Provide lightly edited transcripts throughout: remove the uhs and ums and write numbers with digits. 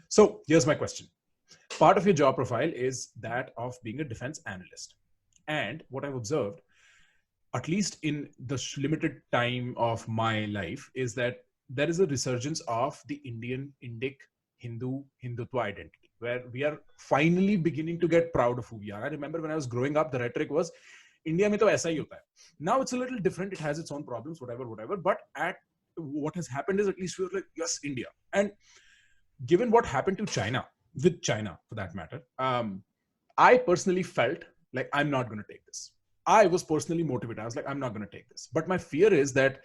So here's my question. Part of your job profile is that of being a defense analyst. And what I've observed, at least in the limited time of my life, is that there is a resurgence of the Indian, Indic, Hindutva identity, where we are finally beginning to get proud of who we are. I remember when I was growing up, the rhetoric was, India mein to aisa hi hota hai. Now it's a little different. It has its own problems, whatever. But what has happened is at least we're like, yes, India. And given what happened to China, with China for that matter, I personally felt like I'm not going to take this. I was personally motivated. I was like, I'm not going to take this. But my fear is that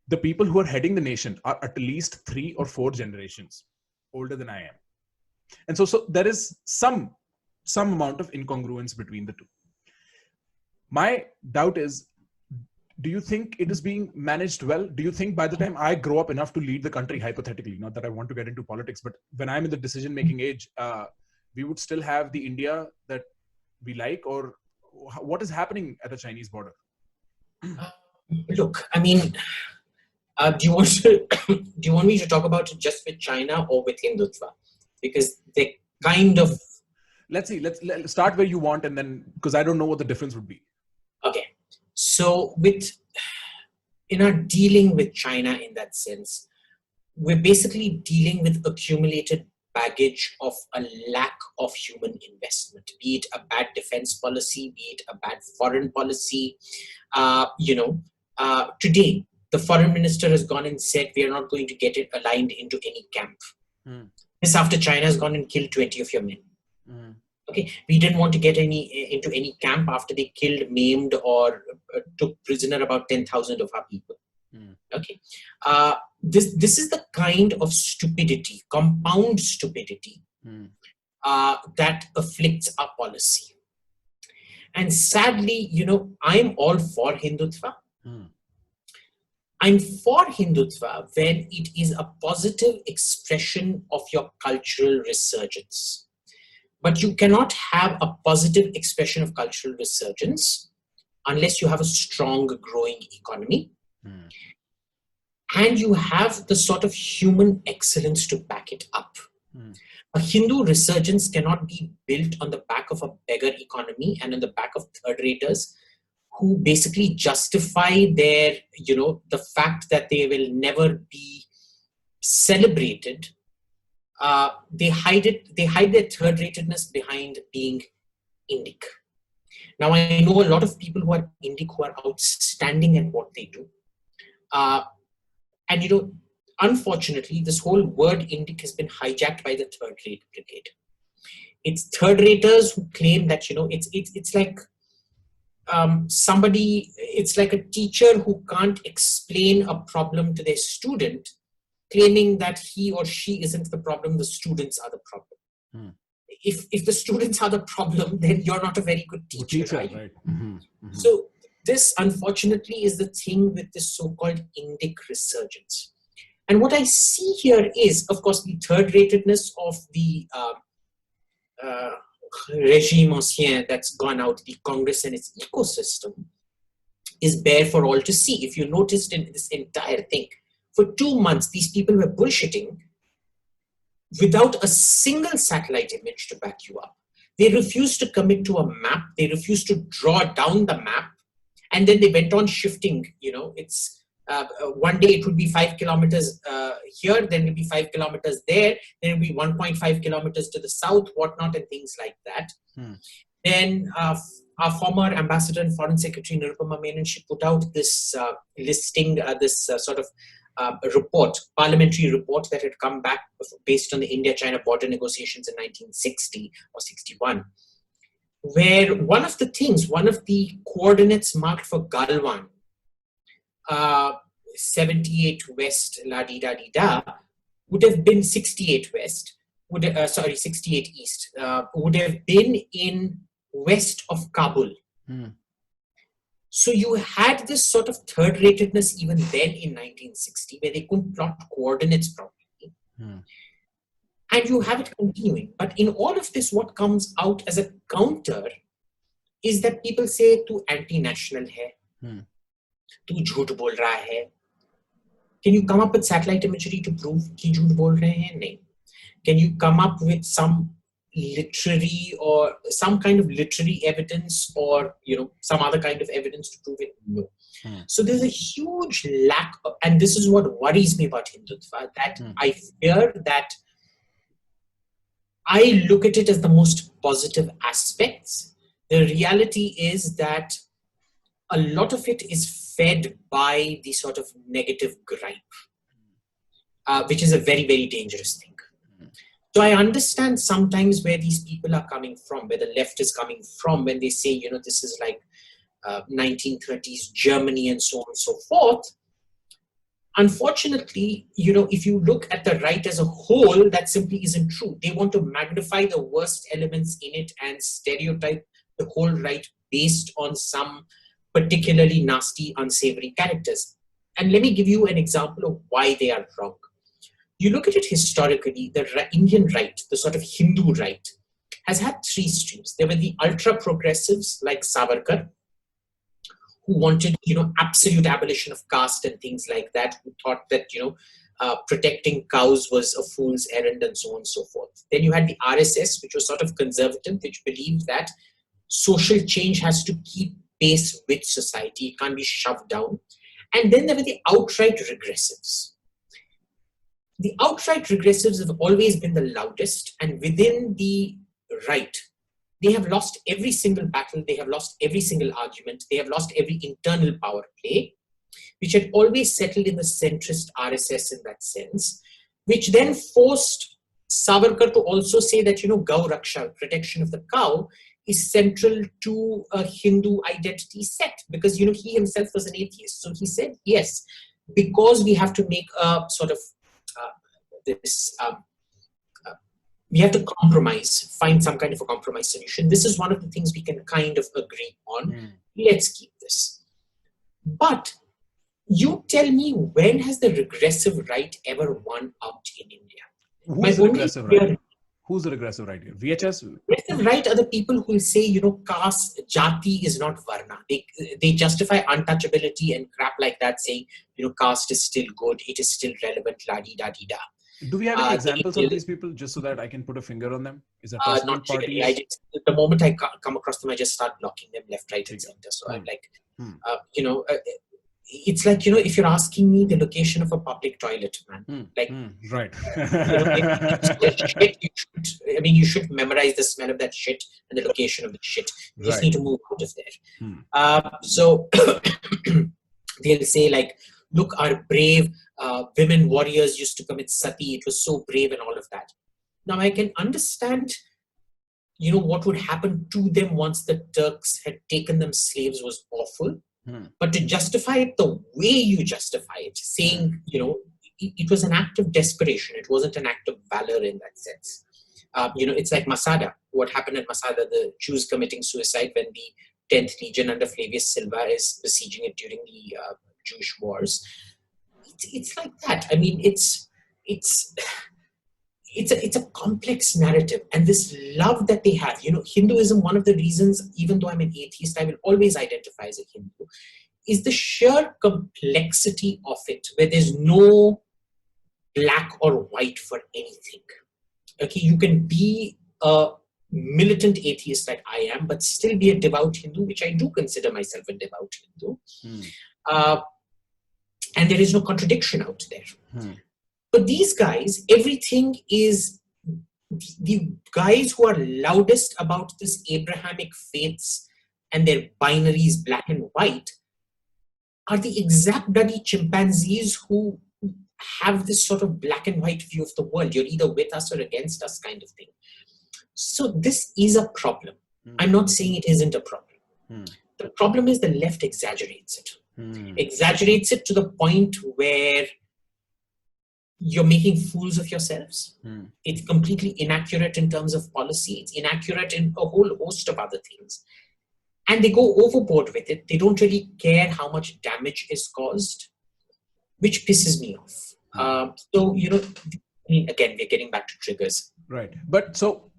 the people who are heading the nation are at least 3 or 4 generations older than I am. And so there is some amount of incongruence between the two. My doubt is, do you think it is being managed well? Do you think by the time I grow up enough to lead the country, hypothetically, not that I want to get into politics, but when I'm in the decision-making age, we would still have the India that we like? Or what is happening at the Chinese border? Look, I mean, do you want me to talk about it just with China or with Hindutva? Because they kind of... Let's see. Let's start where you want, and then, because I don't know what the difference would be. Okay. So in our dealing with China in that sense, we're basically dealing with accumulated baggage of a lack of human investment, be it a bad defense policy, be it a bad foreign policy. Today, the foreign minister has gone and said, we are not going to get it aligned into any camp. This after China has gone and killed 20 of your men. Okay, we didn't want to get into any camp after they killed, maimed, or took prisoner about 10,000 of our people. Okay, this is the kind of stupidity, compound stupidity, that afflicts our policy. And sadly, I'm all for Hindutva. I'm for Hindutva when it is a positive expression of your cultural resurgence. But you cannot have a positive expression of cultural resurgence unless you have a strong, growing economy. And you have the sort of human excellence to back it up. A Hindu resurgence cannot be built on the back of a beggar economy and on the back of third-raters who basically justify their, the fact that they will never be celebrated. They hide their third-ratedness behind being Indic. Now, I know a lot of people who are Indic who are outstanding at what they do. And unfortunately, this whole word Indic has been hijacked by the third-rate brigade. It's third-raters who claim that, it's like it's like a teacher who can't explain a problem to their student, claiming that he or she isn't the problem, the students are the problem. If the students are the problem, then you're not a very good teacher. Right? So this, unfortunately, is the thing with this so-called Indic resurgence. And what I see here is, of course, the third-ratedness of the regime ancien that's gone out, the Congress and its ecosystem, is bare for all to see. If you noticed in this entire thing, for 2 months, these people were bullshitting without a single satellite image to back you up. They refused to commit to a map. They refused to draw down the map. And then they went on shifting. It's one day it would be 5 kilometers here, then it would be 5 kilometers there, then it would be 1.5 kilometers to the south, whatnot, and things like that. Then our former ambassador and foreign secretary, Nirupama Menon, she put out this listing, sort of report, parliamentary report that had come back based on the India-China border negotiations in 1960 or 61, where one of the coordinates marked for Galwan, 78 west, la-di-da-di-da, would have been 68 west, 68 east, would have been in west of Kabul. So you had this sort of third-ratedness even then in 1960, where they couldn't plot coordinates properly. And you have it continuing. But in all of this, what comes out as a counter is that people say, tu anti-national hai, tu jhoot bol raha hai. Can you come up with satellite imagery to prove ki jhoot bol rahe hain? Nahin. Can you come up with some literary or some kind of literary evidence, or some other kind of evidence to prove it? No. So there's a huge lack of, and this is what worries me about Hindutva, that I fear that I look at it as the most positive aspects. The reality is that a lot of it is fed by the sort of negative gripe, which is a very, very dangerous thing. So I understand sometimes where these people are coming from, where the left is coming from, when they say, this is like 1930s Germany and so on and so forth. Unfortunately, if you look at the right as a whole, that simply isn't true. They want to magnify the worst elements in it and stereotype the whole right based on some particularly nasty, unsavory characters. And let me give you an example of why they are wrong. You look at it historically, the Indian right, the sort of Hindu right, has had three streams. There were the ultra-progressives like Savarkar, who wanted, absolute abolition of caste and things like that, who thought that, protecting cows was a fool's errand and so on and so forth. Then you had the RSS, which was sort of conservative, which believed that social change has to keep pace with society. It can't be shoved down. And then there were the outright regressives. The outright regressives have always been the loudest, and within the right, they have lost every single battle, they have lost every single argument, they have lost every internal power play, which had always settled in the centrist RSS in that sense, which then forced Savarkar to also say that, Gau Raksha, protection of the cow, is central to a Hindu identity set, because, he himself was an atheist. So he said, yes, because we have to make a sort of we have to compromise, find some kind of a compromise solution. This is one of the things we can kind of agree on. Let's keep this. But you tell me, when has the regressive right ever won out in India? Who's the regressive right? Who's the regressive right here? VHS? Regressive right are the people who will say, caste, jati is not varna. They justify untouchability and crap like that, saying, caste is still good, it is still relevant, la-di-da-di-da. Do we have any examples of these people, just so that I can put a finger on them? Is that possible? Not really. The moment I come across them, I just start blocking them left, right, and center. So I'm like, it's like, if you're asking me the location of a public toilet, man, right. You should memorize the smell of that shit and the location of the shit. You just need to move out of there. So they'll say like, look, our brave women warriors used to commit sati. It was so brave and all of that. Now I can understand, what would happen to them once the Turks had taken them slaves was awful. But to justify it the way you justify it, saying, it was an act of desperation. It wasn't an act of valor in that sense. It's like Masada. What happened at Masada, the Jews committing suicide when the 10th Legion under Flavius Silva is besieging it during the Jewish wars. It's like that. I mean, it's a complex narrative, and this love that they have. Hinduism, one of the reasons, even though I'm an atheist, I will always identify as a Hindu, is the sheer complexity of it, where there's no black or white for anything. Okay, you can be a militant atheist like I am, but still be a devout Hindu, which I do consider myself a devout Hindu. And there is no contradiction out there. But these guys, everything is, the guys who are loudest about this Abrahamic faiths and their binaries, black and white, are the exact bloody chimpanzees who have this sort of black and white view of the world. You're either with us or against us kind of thing. So this is a problem. I'm not saying it isn't a problem. The problem is the left exaggerates it. Exaggerates it to the point where you're making fools of yourselves. It's completely inaccurate in terms of policy. It's inaccurate in a whole host of other things. And they go overboard with it. They don't really care how much damage is caused, which pisses me off. So, again, we're getting back to triggers. Right. But so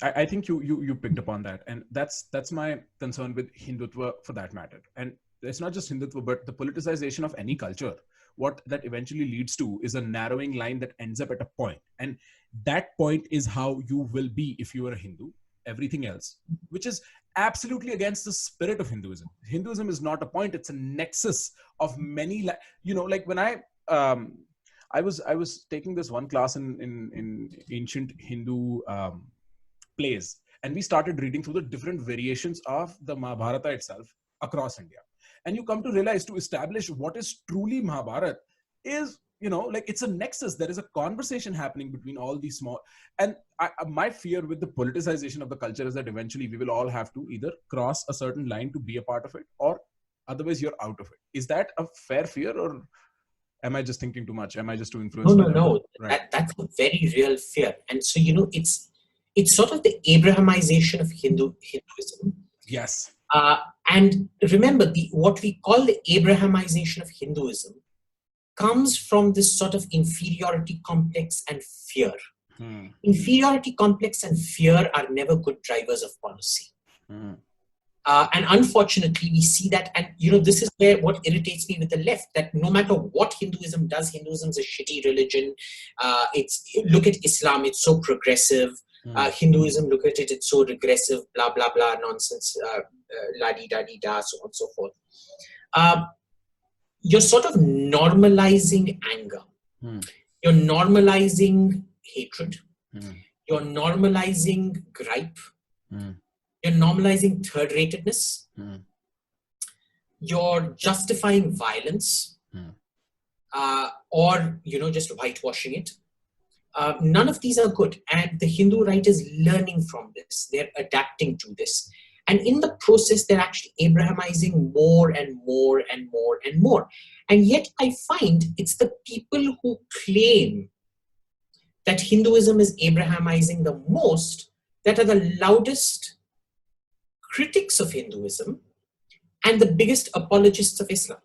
I think you picked up on that. And that's my concern with Hindutva for that matter. And it's not just Hindutva, but the politicization of any culture. what that eventually leads to is a narrowing line that ends up at a point. And that point is how you will be if you are a Hindu. Everything else, which is absolutely against the spirit of Hinduism. Hinduism is not a point; it's a nexus of many. Like when I was taking this one class in ancient Hindu plays, and we started reading through the different variations of the Mahabharata itself across India. And you come to realize, to establish what is truly Mahabharata is, like it's a nexus. There is a conversation happening between all these small. And my fear with the politicization of the culture is that eventually we will all have to either cross a certain line to be a part of it, or otherwise you're out of it. Is that a fair fear, or am I just thinking too much? Am I just too influenced? No. Right. That's a very real fear. And so, it's sort of the Abrahamization of Hinduism. Yes. And remember, what we call the Abrahamization of Hinduism comes from this sort of inferiority complex and fear. Inferiority complex and fear are never good drivers of policy. And unfortunately, we see that. And, this is where what irritates me with the left, that no matter what Hinduism does, Hinduism is a shitty religion. Look at Islam, it's so progressive. Hinduism, look at it, it's so regressive, blah, blah, blah, nonsense, la-di-da-di-da, so on and so forth. You're sort of normalizing anger. You're normalizing hatred. You're normalizing gripe. You're normalizing third-ratedness. You're justifying violence. Or, just whitewashing it. None of these are good. And the Hindu right is learning from this. They're adapting to this. And in the process, they're actually Abrahamizing more and more and more and more. And yet I find it's the people who claim that Hinduism is Abrahamizing the most that are the loudest critics of Hinduism and the biggest apologists of Islam.